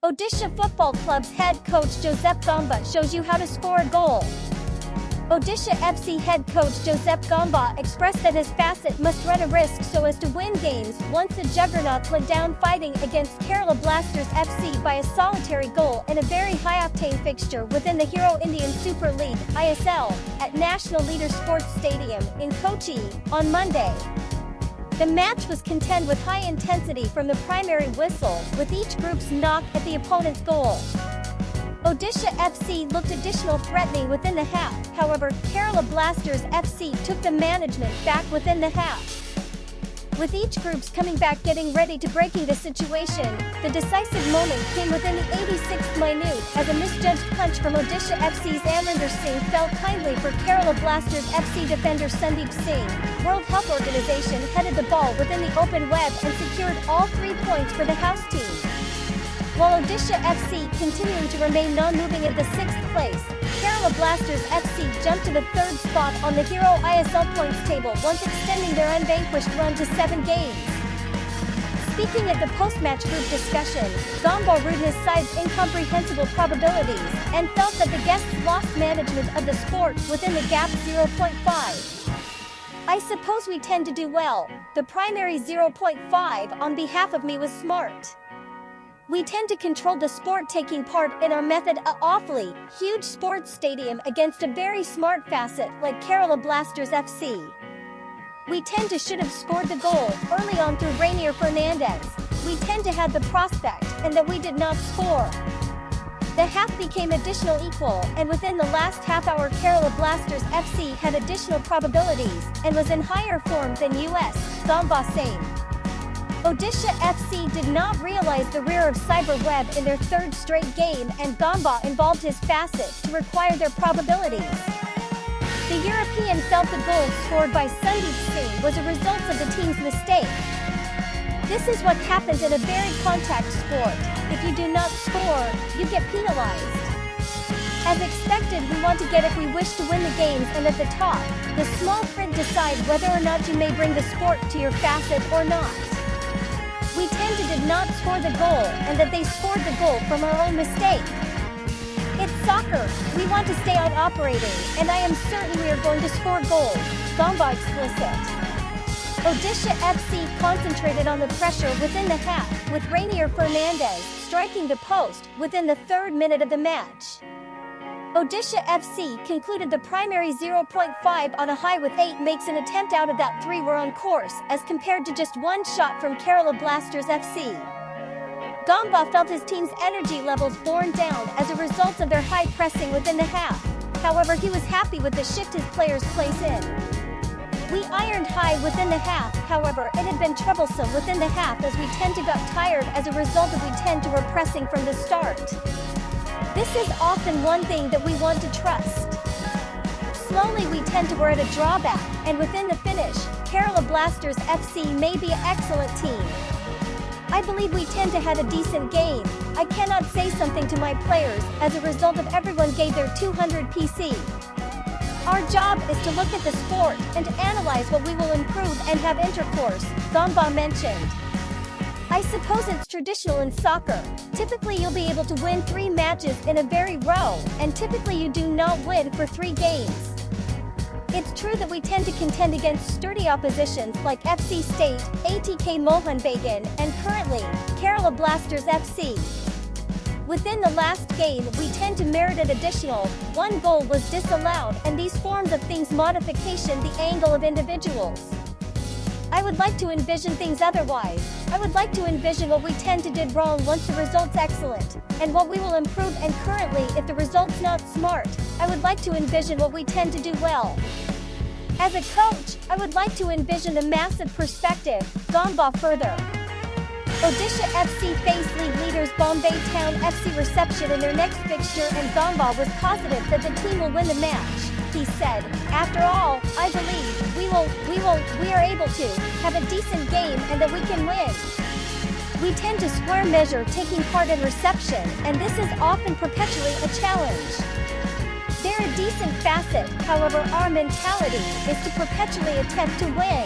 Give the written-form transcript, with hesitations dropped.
Odisha Football Club's head coach Josep Gomba shows you how to score a goal. Odisha FC head coach Josep Gomba expressed that his facet must run a risk so as to win games once the juggernaut went down fighting against Kerala Blasters FC by a solitary goal in a very high-octane fixture within the Hero Indian Super League (ISL) at National Leader Sports Stadium in Kochi on Monday. The match was contended with high intensity from the primary whistle, with each group's knock at the opponent's goal. Odisha FC looked additional threatening within the half, however, Kerala Blasters FC took the management back within the half. With each group's coming back getting ready to breaking the situation, the decisive moment came within the 86th minute as a misjudged punch from Odisha FC's Amrinder Singh fell kindly for Kerala Blasters FC defender Sandeep Singh. World Health Organization headed the ball within the open web and secured all 3 points for the house team. While Odisha FC continuing to remain non-moving at the 6th place, Kerala Blasters FC jumped to the 3rd spot on the Hero ISL points table, once extending their unvanquished run to 7 games. Speaking at the post-match group discussion, Gomba ruled his side's incomprehensible probabilities and felt that the guests lost management of the sport within the gap 0.5. I suppose we tend to do well. The primary 0.5 on behalf of me was smart. We tend to control the sport taking part in our method a awfully huge sports stadium against a very smart facet like Kerala Blasters FC. We tend to should have scored the goal early on through Rainier Fernandez. We tend to have the prospect and that we did not score. The half became additional equal, and within the last half hour Kerala Blasters FC had additional probabilities and was in higher form than US, Gomba saying. Odisha FC did not realize the rear of Cyberweb in their 3rd straight game, and Gomba involved his facet to require their probabilities. The European felt the goal scored by Sandeep Singh was a result of the team's mistake. This is what happens in a very contact sport. If you do not score, you get penalized. As expected, we want to get if we wish to win the games, and at the top, the small print decide whether or not you may bring the sport to your facet or not. We tend to did not score the goal, and that they scored the goal from our own mistake. It's soccer, we want to stay on operating, and I am certain we are going to score goals, Gomba explicit. Odisha FC concentrated on the pressure within the half, with Rainier Fernandez striking the post within the 3rd minute of the match. Odisha FC concluded the primary 0.5 on a high with 8 makes an attempt out of that 3 were on course as compared to just 1 shot from Kerala Blasters FC. Gomba felt his team's energy levels borne down as a result of their high pressing within the half. However, he was happy with the shift his players place in. We ironed high within the half, however, it had been troublesome within the half as we tend to got tired as a result of we tend to were pressing from the start. This is often one thing that we want to trust. Slowly we tend to were at a drawback, and within the finish, Kerala Blasters FC may be an excellent team. I believe we tend to had a decent game. I cannot say something to my players, as a result of everyone gave their 200 PC. Our job is to look at the sport, and to analyze what we will improve and have intercourse, Gomba mentioned. I suppose it's traditional in soccer. Typically you'll be able to win 3 matches in a very row, and typically you do not win for 3 games. It's true that we tend to contend against sturdy oppositions like FC State, ATK Mohan and currently, Kerala Blasters FC. Within the last game, we tend to merit an additional 1 goal was disallowed, and these forms of things modification the angle of individuals. I would like to envision things otherwise. I would like to envision what we tend to did wrong once the result's excellent, and what we will improve, and currently if the result's not smart, I would like to envision what we tend to do well. As a coach, I would like to envision the massive perspective, Gomba further. Odisha FC faced league leaders Bombay Town FC reception in their next fixture, and Gomba was positive that the team will win the match. He said, "After all, I believe we are able to have a decent game and that we can win. We tend to square measure taking part in reception, and this is often perpetually a challenge. They're a decent facet, however our mentality is to perpetually attempt to win.